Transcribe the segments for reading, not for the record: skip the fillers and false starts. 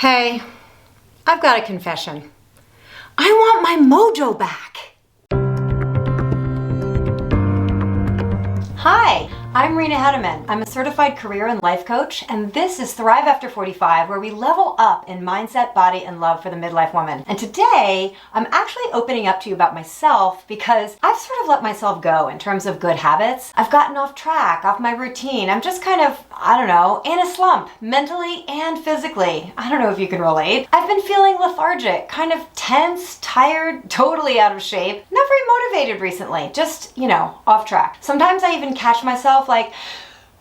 Hey, I've got a confession. I want my mojo back. Hi, I'm Rena Hedeman. I'm a certified career and life coach, and this is Thrive After 45, where we level up in mindset, body, and love for the midlife woman. And today, I'm actually opening up to you about myself because I've sort of let myself go in terms of good habits. I've gotten off track, off my routine. I'm just kind of, in a slump, mentally and physically. I don't know if you can relate. I've been feeling lethargic, kind of tense, tired, totally out of shape, not very motivated recently, just, off track. Sometimes I even catch myself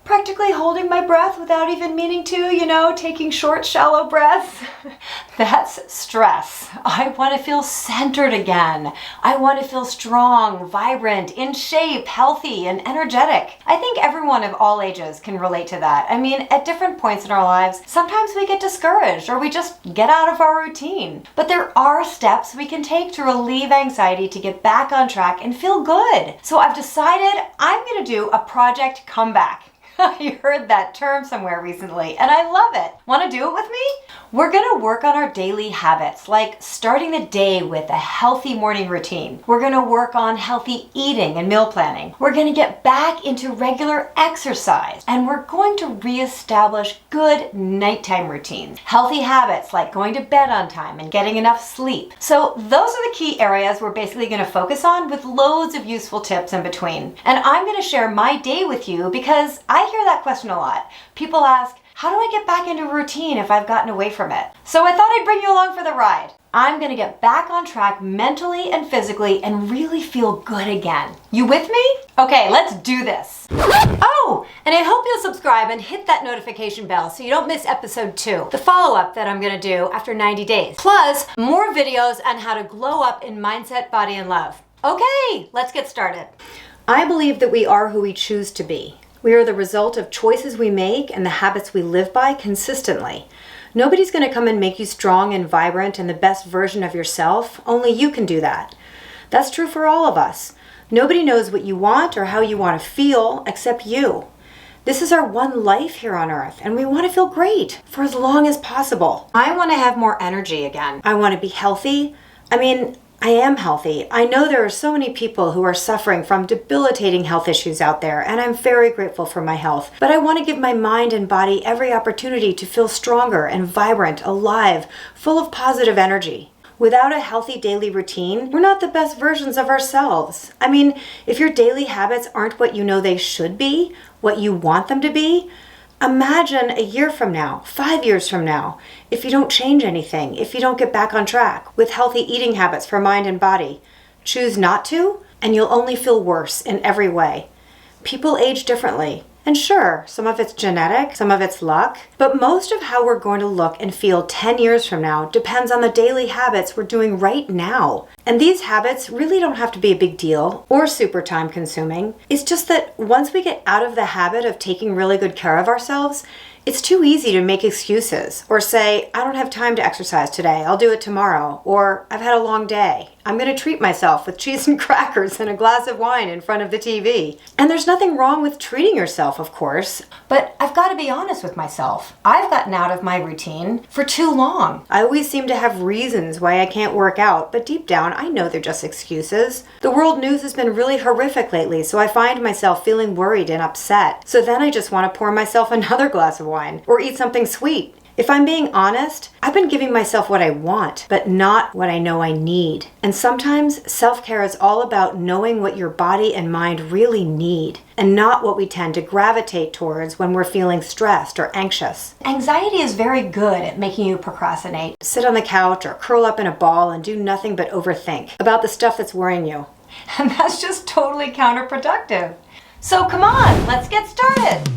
practically holding my breath without even meaning to, taking short, shallow breaths. That's stress. I want to feel centered again. I want to feel strong, vibrant, in shape, healthy, and energetic. I think everyone of all ages can relate to that. At different points in our lives, sometimes we get discouraged or we just get out of our routine. But there are steps we can take to relieve anxiety to get back on track and feel good. So I've decided I'm going to do a project comeback. You heard that term somewhere recently, and I love it. Want to do it with me? We're going to work on our daily habits, like starting the day with a healthy morning routine. We're going to work on healthy eating and meal planning. We're going to get back into regular exercise, and we're going to reestablish good nighttime routines. Healthy habits like going to bed on time and getting enough sleep. So those are the key areas we're basically going to focus on with loads of useful tips in between. And I'm going to share my day with you because I hear that question a lot. People ask, how do I get back into routine if I've gotten away from it? So I thought I'd bring you along for the ride. I'm going to get back on track mentally and physically and really feel good again. You with me? Okay, let's do this. Oh, and I hope you'll subscribe and hit that notification bell so you don't miss episode 2, the follow-up that I'm going to do after 90 days. Plus, more videos on how to glow up in mindset, body, and love. Okay, let's get started. I believe that we are who we choose to be. We are the result of choices we make and the habits we live by consistently. Nobody's going to come and make you strong and vibrant and the best version of yourself. Only you can do that. That's true for all of us. Nobody knows what you want or how you want to feel except you. This is our one life here on earth, and we want to feel great for as long as possible. I want to have more energy again. I want to be healthy. I am healthy. I know there are so many people who are suffering from debilitating health issues out there, and I'm very grateful for my health. But I want to give my mind and body every opportunity to feel stronger and vibrant, alive, full of positive energy. Without a healthy daily routine, we're not the best versions of ourselves. If your daily habits aren't what you know they should be, what you want them to be, imagine a year from now, 5 years from now, if you don't change anything, if you don't get back on track with healthy eating habits for mind and body. Choose not to, and you'll only feel worse in every way. People age differently. And sure, some of it's genetic, some of it's luck, but most of how we're going to look and feel 10 years from now depends on the daily habits we're doing right now. And these habits really don't have to be a big deal or super time consuming. It's just that once we get out of the habit of taking really good care of ourselves, it's too easy to make excuses or say, I don't have time to exercise today, I'll do it tomorrow, or I've had a long day. I'm going to treat myself with cheese and crackers and a glass of wine in front of the TV. And there's nothing wrong with treating yourself, of course, but I've got to be honest with myself. I've gotten out of my routine for too long. I always seem to have reasons why I can't work out, but deep down, I know they're just excuses. The world news has been really horrific lately, so I find myself feeling worried and upset. So then I just want to pour myself another glass of wine or eat something sweet. If I'm being honest, I've been giving myself what I want, but not what I know I need. And sometimes self-care is all about knowing what your body and mind really need, and not what we tend to gravitate towards when we're feeling stressed or anxious. Anxiety is very good at making you procrastinate, sit on the couch or curl up in a ball and do nothing but overthink about the stuff that's worrying you. And that's just totally counterproductive. So come on, let's get started.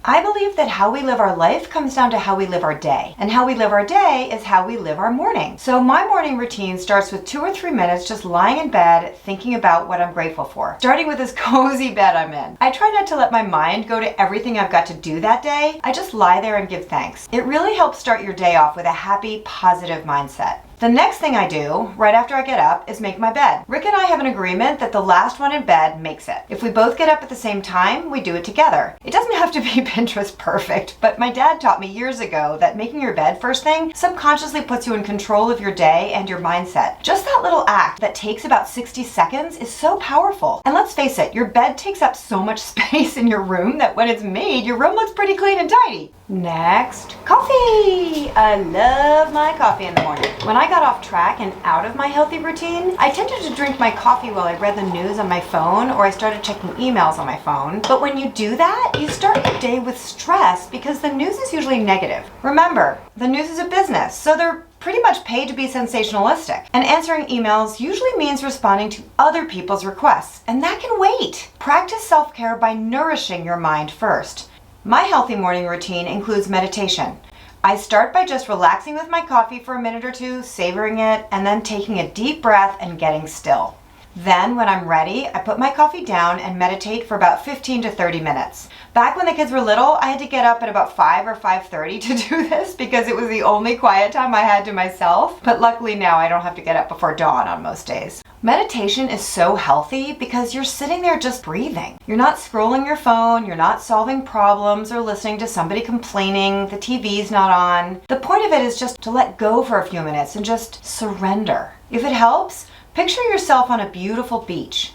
I believe that how we live our life comes down to how we live our day. And how we live our day is how we live our morning. So my morning routine starts with 2 or 3 minutes just lying in bed thinking about what I'm grateful for. Starting with this cozy bed I'm in. I try not to let my mind go to everything I've got to do that day. I just lie there and give thanks. It really helps start your day off with a happy, positive mindset. The next thing I do, right after I get up, is make my bed. Rick and I have an agreement that the last one in bed makes it. If we both get up at the same time, we do it together. It doesn't have to be Pinterest perfect, but my dad taught me years ago that making your bed first thing subconsciously puts you in control of your day and your mindset. Just that little act that takes about 60 seconds is so powerful. And let's face it, your bed takes up so much space in your room that when it's made, your room looks pretty clean and tidy. Next, coffee. I love my coffee in the morning. When I got off track and out of my healthy routine, I tended to drink my coffee while I read the news on my phone or I started checking emails on my phone. But when you do that, you start your day with stress because the news is usually negative. Remember, the news is a business, so they're pretty much paid to be sensationalistic. And answering emails usually means responding to other people's requests, and that can wait. Practice self-care by nourishing your mind first. My healthy morning routine includes meditation. I start by just relaxing with my coffee for a minute or two, savoring it, and then taking a deep breath and getting still. Then, when I'm ready, I put my coffee down and meditate for about 15 to 30 minutes. Back when the kids were little, I had to get up at about 5 or 5:30 to do this because it was the only quiet time I had to myself. But luckily now I don't have to get up before dawn on most days. Meditation is so healthy because you're sitting there just breathing. You're not scrolling your phone, you're not solving problems or listening to somebody complaining, the TV's not on. The point of it is just to let go for a few minutes and just surrender. If it helps, picture yourself on a beautiful beach.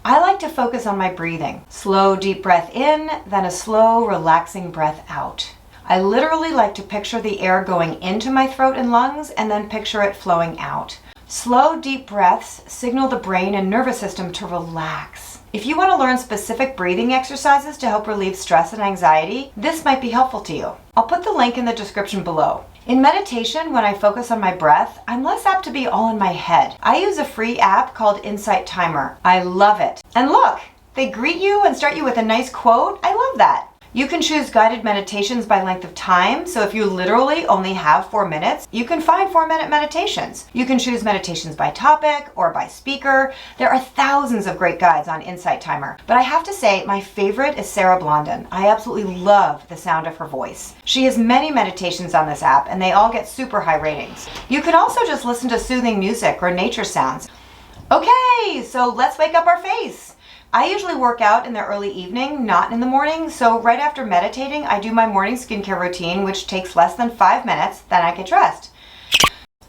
I like to focus on my breathing. Slow, deep breath in, then a slow, relaxing breath out. I literally like to picture the air going into my throat and lungs and then picture it flowing out. Slow, deep breaths signal the brain and nervous system to relax. If you want to learn specific breathing exercises to help relieve stress and anxiety, this might be helpful to you. I'll put the link in the description below. In meditation, when I focus on my breath, I'm less apt to be all in my head. I use a free app called Insight Timer. I love it. And look, they greet you and start you with a nice quote. I love that. You can choose guided meditations by length of time, so if you literally only have 4 minutes, you can find 4-minute meditations. You can choose meditations by topic or by speaker. There are thousands of great guides on Insight Timer, but I have to say my favorite is Sarah Blondin. I absolutely love the sound of her voice. She has many meditations on this app and they all get super high ratings. You can also just listen to soothing music or nature sounds. Okay, so let's wake up our face. I usually work out in the early evening, not in the morning, so right after meditating, I do my morning skincare routine, which takes less than 5 minutes, then I get dressed.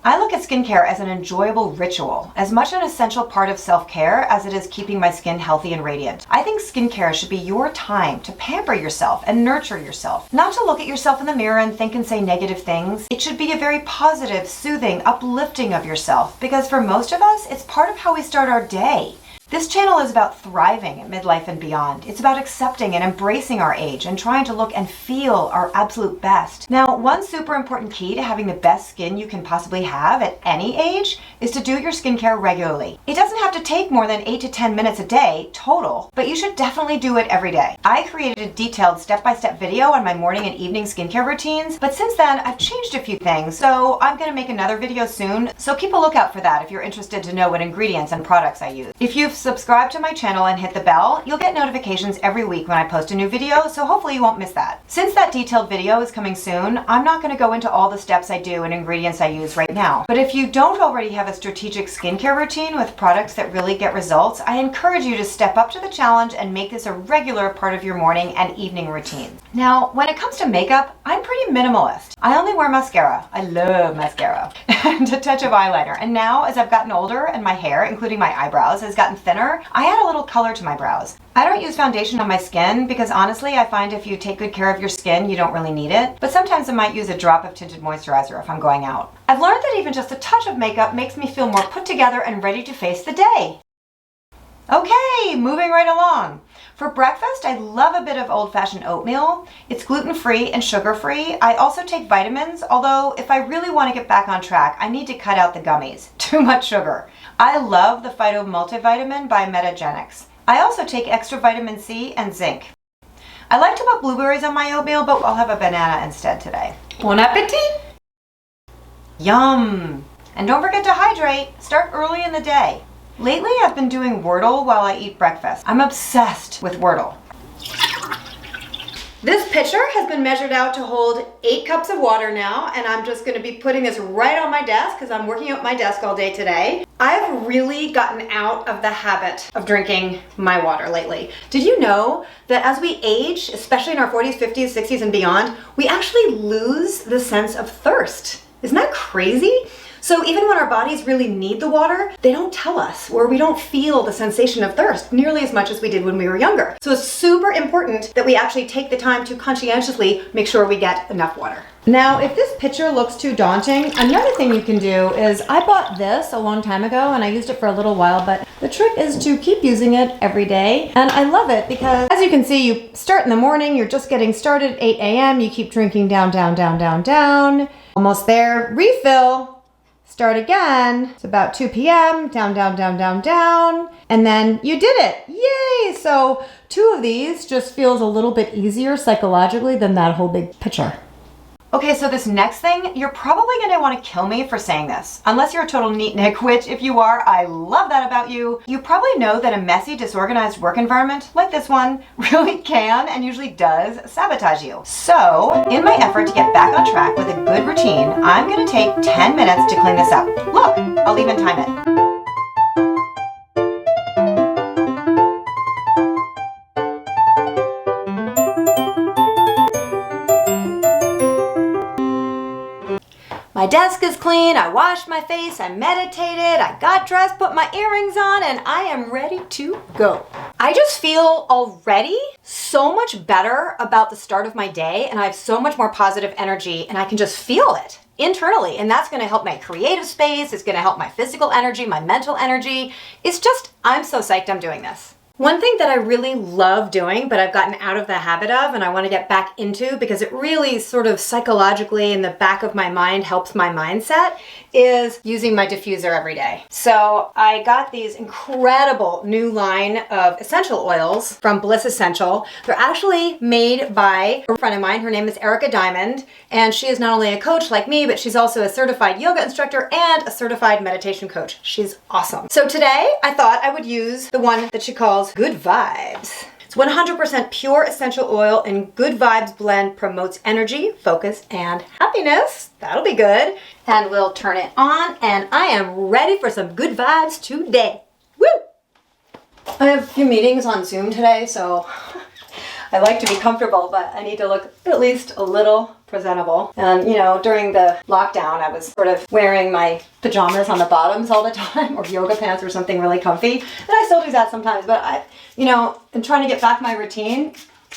I look at skincare as an enjoyable ritual, as much an essential part of self-care as it is keeping my skin healthy and radiant. I think skincare should be your time to pamper yourself and nurture yourself, not to look at yourself in the mirror and think and say negative things. It should be a very positive, soothing, uplifting of yourself, because for most of us, it's part of how we start our day. This channel is about thriving at midlife and beyond. It's about accepting and embracing our age and trying to look and feel our absolute best. Now, one super important key to having the best skin you can possibly have at any age is to do your skincare regularly. It doesn't have to take more than 8 to 10 minutes a day total, but you should definitely do it every day. I created a detailed step-by-step video on my morning and evening skincare routines, but since then I've changed a few things, so I'm gonna make another video soon, so keep a lookout for that if you're interested to know what ingredients and products I use. If you've subscribed to my channel and hit the bell, you'll get notifications every week when I post a new video, so hopefully you won't miss that. Since that detailed video is coming soon, I'm not going to go into all the steps I do and ingredients I use right now. But if you don't already have a strategic skincare routine with products that really get results, I encourage you to step up to the challenge and make this a regular part of your morning and evening routine. Now, when it comes to makeup, I'm pretty minimalist. I only wear mascara. I love mascara. And a touch of eyeliner. And now, as I've gotten older and my hair, including my eyebrows, has gotten thinner, I add a little color to my brows. I don't use foundation on my skin because honestly, I find if you take good care of your skin, you don't really need it. But sometimes I might use a drop of tinted moisturizer if I'm going out. I've learned that even just a touch of makeup makes me feel more put together and ready to face the day. Okay, moving right along. For breakfast, I love a bit of old-fashioned oatmeal. It's gluten-free and sugar-free. I also take vitamins, although if I really want to get back on track, I need to cut out the gummies. Too much sugar. I love the Phyto Multivitamin by Metagenics. I also take extra vitamin C and zinc. I like to put blueberries on my oatmeal, but I'll have a banana instead today. Bon appetit! Yum! And don't forget to hydrate. Start early in the day. Lately, I've been doing Wordle while I eat breakfast. I'm obsessed with Wordle. This pitcher has been measured out to hold 8 cups of water now, and I'm just gonna be putting this right on my desk because I'm working at my desk all day today. I've really gotten out of the habit of drinking my water lately. Did you know that as we age, especially in our 40s, 50s, 60s, and beyond, we actually lose the sense of thirst? Isn't that crazy? So even when our bodies really need the water, they don't tell us, or we don't feel the sensation of thirst nearly as much as we did when we were younger. So it's super important that we actually take the time to conscientiously make sure we get enough water. Now, if this pitcher looks too daunting, another thing you can do is, I bought this a long time ago and I used it for a little while, but the trick is to keep using it every day. And I love it because, as you can see, you start in the morning, you're just getting started at 8 a.m., you keep drinking down, down, down, down, down, almost there, refill, start again. It's about 2 p.m., down, down, down, down, down, and then you did it. Yay! So 2 of these just feels a little bit easier psychologically than that whole big pitcher. Okay, so this next thing, you're probably gonna wanna kill me for saying this, unless you're a total neatnik, which if you are, I love that about you. You probably know that a messy, disorganized work environment, like this one, really can and usually does sabotage you. So, in my effort to get back on track with a good routine, I'm gonna take 10 minutes to clean this up. Look, I'll even time it. My desk is clean, I washed my face, I meditated, I got dressed, put my earrings on, and I am ready to go. I just feel already so much better about the start of my day, and I have so much more positive energy, and I can just feel it internally, and that's gonna help my creative space, it's gonna help my physical energy, my mental energy. It's just, I'm so psyched I'm doing this. One thing that I really love doing, but I've gotten out of the habit of, and I want to get back into because it really sort of psychologically in the back of my mind helps my mindset, is using my diffuser every day. So I got these incredible new line of essential oils from Bliss Essential. They're actually made by a friend of mine. Her name is Erica Diamond, and she is not only a coach like me, but she's also a certified yoga instructor and a certified meditation coach. She's awesome. So today I thought I would use the one that she calls Good Vibes. It's 100% pure essential oil, and Good Vibes blend promotes energy, focus, and happiness. That'll be good. And we'll turn it on, and I am ready for some good vibes today. Woo! I have a few meetings on Zoom today, so I like to be comfortable, but I need to look at least a little presentable. And you know, during the lockdown, I was sort of wearing my pajamas on the bottoms all the time, or yoga pants or something really comfy. And I still do that sometimes, but in trying to get back my routine,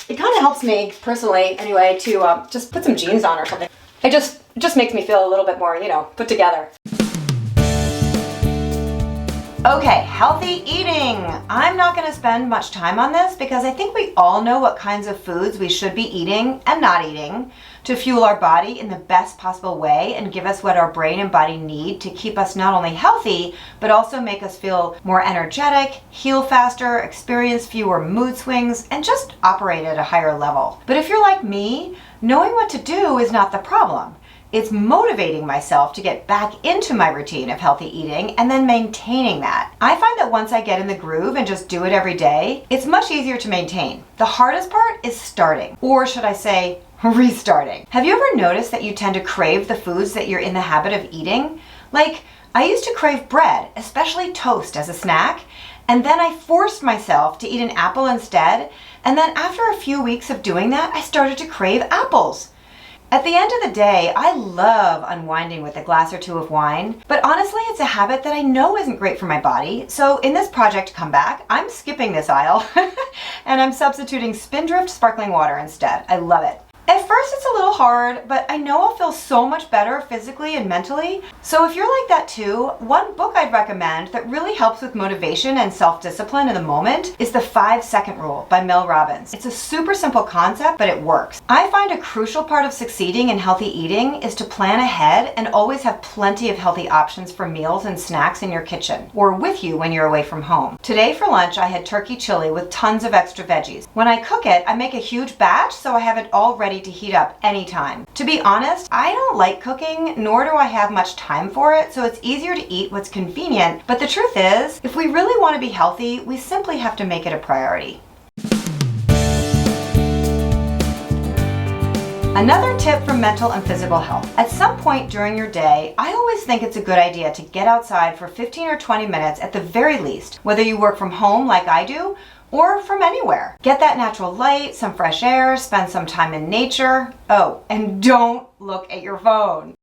it kind of helps me personally anyway to just put some jeans on or something. It just makes me feel a little bit more, put together. Okay, healthy eating. I'm not gonna spend much time on this because I think we all know what kinds of foods we should be eating and not eating to fuel our body in the best possible way and give us what our brain and body need to keep us not only healthy, but also make us feel more energetic, heal faster, experience fewer mood swings, and just operate at a higher level. But if you're like me, knowing what to do is not the problem. It's motivating myself to get back into my routine of healthy eating and then maintaining that. I find that once I get in the groove and just do it every day, it's much easier to maintain. The hardest part is starting, or should I say, restarting. Have you ever noticed that you tend to crave the foods that you're in the habit of eating? Like, I used to crave bread, especially toast as a snack, and then I forced myself to eat an apple instead, and then after a few weeks of doing that, I started to crave apples. At the end of the day, I love unwinding with a glass or two of wine, but honestly, it's a habit that I know isn't great for my body. So in this project comeback, I'm skipping this aisle and I'm substituting Spindrift sparkling water instead. I love it. At first it's a little hard, but I know I'll feel so much better physically and mentally. So if you're like that too, one book I'd recommend that really helps with motivation and self-discipline in the moment is The 5-Second Rule by Mel Robbins. It's a super simple concept, but it works. I find a crucial part of succeeding in healthy eating is to plan ahead and always have plenty of healthy options for meals and snacks in your kitchen or with you when you're away from home. Today for lunch, I had turkey chili with tons of extra veggies. When I cook it, I make a huge batch so I have it all ready to heat up anytime. To be honest, I don't like cooking, nor do I have much time for it, so it's easier to eat what's convenient. But the truth is, if we really want to be healthy, we simply have to make it a priority. Another tip for mental and physical health. At some point during your day, I always think it's a good idea to get outside for 15 or 20 minutes at the very least, whether you work from home like I do, or from anywhere. Get that natural light, some fresh air, spend some time in nature. Oh, and don't look at your phone.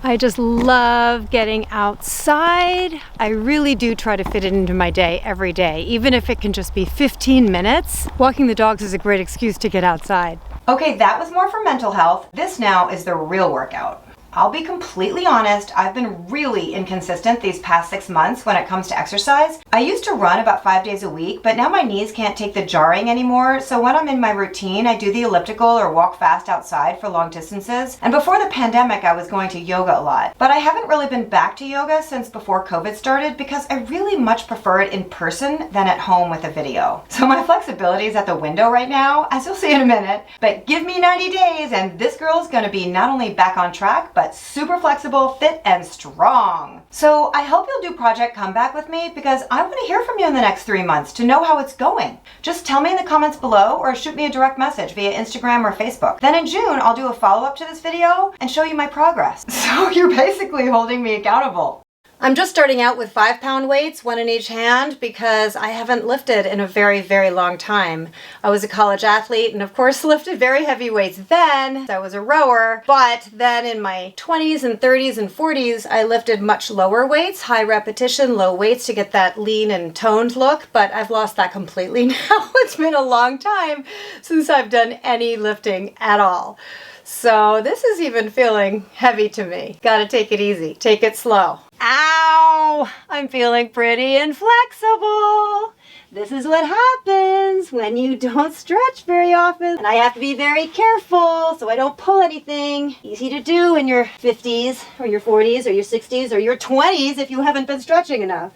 I just love getting outside. I really do try to fit it into my day every day, even if it can just be 15 minutes. Walking the dogs is a great excuse to get outside. Okay, that was more for mental health. This now is the real workout. I'll be completely honest, I've been really inconsistent these past 6 months when it comes to exercise. I used to run about 5 days a week, but now my knees can't take the jarring anymore, so when I'm in my routine, I do the elliptical or walk fast outside for long distances. And before the pandemic, I was going to yoga a lot. But I haven't really been back to yoga since before COVID started because I really much prefer it in person than at home with a video. So my flexibility is at the window right now, as you'll see in a minute, but give me 90 days and this girl's gonna be not only back on track, but super flexible, fit, and strong. So I hope you'll do Project Comeback with me because I want to hear from you in the next 3 months to know how it's going. Just tell me in the comments below or shoot me a direct message via Instagram or Facebook. Then in June, I'll do a follow-up to this video and show you my progress. So you're basically holding me accountable. I'm just starting out with 5-pound weights, one in each hand, because I haven't lifted in a very, very long time. I was a college athlete and of course lifted very heavy weights then. I was a rower, but then in my 20s and 30s and 40s, I lifted much lower weights, high repetition, low weights to get that lean and toned look, but I've lost that completely now. It's been a long time since I've done any lifting at all. So this is even feeling heavy to me. Gotta take it easy, take it slow. Ow! I'm feeling pretty inflexible. This is what happens when you don't stretch very often. And I have to be very careful so I don't pull anything. Easy to do in your 50s or your 40s or your 60s or your 20s if you haven't been stretching enough.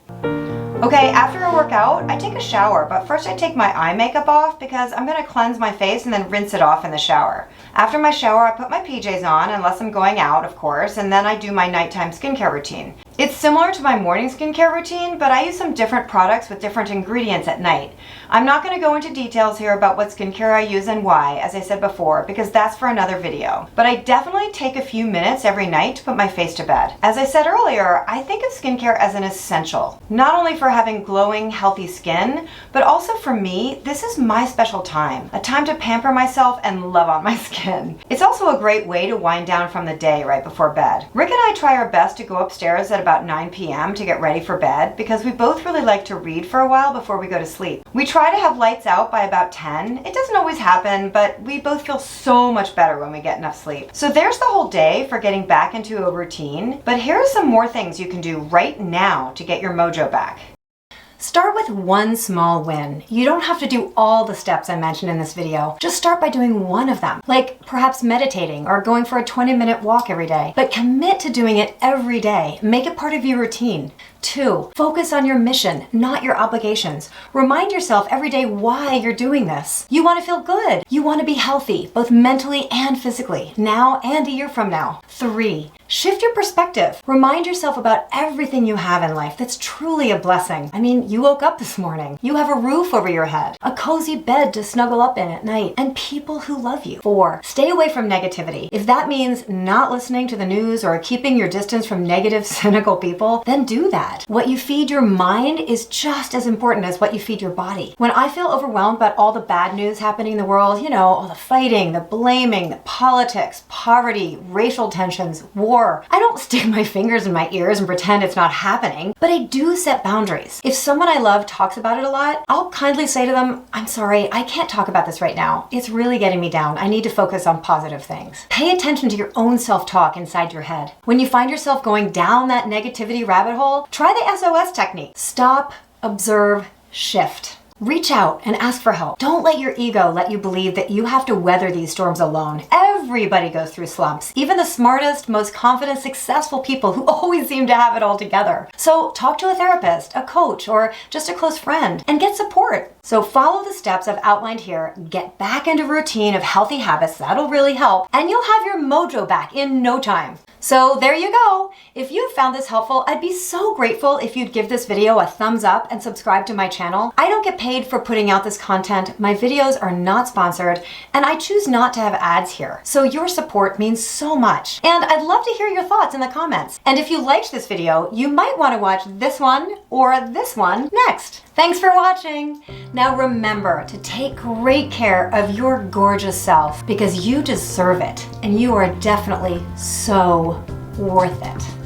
Okay, after a workout, I take a shower, but first I take my eye makeup off because I'm gonna cleanse my face and then rinse it off in the shower. After my shower, I put my PJs on, unless I'm going out, of course, and then I do my nighttime skincare routine. It's similar to my morning skincare routine, but I use some different products with different ingredients at night. I'm not gonna go into details here about what skincare I use and why, as I said before, because that's for another video. But I definitely take a few minutes every night to put my face to bed. As I said earlier, I think of skincare as an essential, not only for having glowing, healthy skin, but also for me, this is my special time, a time to pamper myself and love on my skin. It's also a great way to wind down from the day right before bed. Rick and I try our best to go upstairs at about 9 p.m. to get ready for bed because we both really like to read for a while before we go to sleep. We try to have lights out by about 10. It doesn't always happen, but we both feel so much better when we get enough sleep. So there's the whole day for getting back into a routine, but here are some more things you can do right now to get your mojo back. Start with one small win. You don't have to do all the steps I mentioned in this video. Just start by doing one of them, like perhaps meditating or going for a 20-minute walk every day. But commit to doing it every day. Make it part of your routine. 2, focus on your mission, not your obligations. Remind yourself every day why you're doing this. You want to feel good. You want to be healthy, both mentally and physically, now and a year from now. 3, shift your perspective. Remind yourself about everything you have in life that's truly a blessing. I mean, you woke up this morning. You have a roof over your head, a cozy bed to snuggle up in at night, and people who love you. 4, stay away from negativity. If that means not listening to the news or keeping your distance from negative, cynical people, then do that. What you feed your mind is just as important as what you feed your body. When I feel overwhelmed about all the bad news happening in the world, you know, all the fighting, the blaming, the politics, poverty, racial tensions, war, I don't stick my fingers in my ears and pretend it's not happening, but I do set boundaries. If someone I love talks about it a lot, I'll kindly say to them, I'm sorry, I can't talk about this right now. It's really getting me down. I need to focus on positive things. Pay attention to your own self-talk inside your head. When you find yourself going down that negativity rabbit hole, try the SOS technique. Stop, observe, shift. Reach out and ask for help. Don't let your ego let you believe that you have to weather these storms alone. Everybody goes through slumps. Even the smartest, most confident, successful people who always seem to have it all together. So talk to a therapist, a coach, or just a close friend and get support. So follow the steps I've outlined here, get back into a routine of healthy habits, that'll really help, and you'll have your mojo back in no time. So there you go. If you found this helpful, I'd be so grateful if you'd give this video a thumbs up and subscribe to my channel. I don't get paid for putting out this content. My videos are not sponsored, and I choose not to have ads here. So your support means so much. And I'd love to hear your thoughts in the comments. And if you liked this video, you might want to watch this one or this one next. Thanks for watching. Now remember to take great care of your gorgeous self because you deserve it, and you are definitely so worth it.